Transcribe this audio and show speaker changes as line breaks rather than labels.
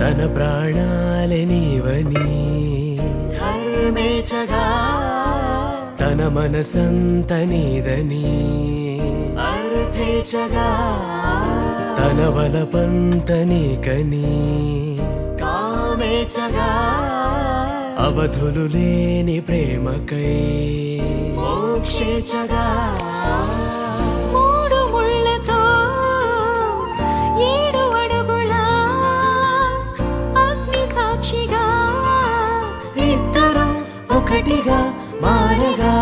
తన ప్రాణాలే నీవని
ధర్మేచగా
తన మనసంత నీదని
అర్థేచగా
తన వలపంత నీకని
కామేచగా
అవధులు లేని ప్రేమకై
మోక్షేచగా
మూడు ముళ్ళతో 7 అడుగుల అగ్ని సాక్షిగా
ఇద్దరు ఒకటిగా మారగా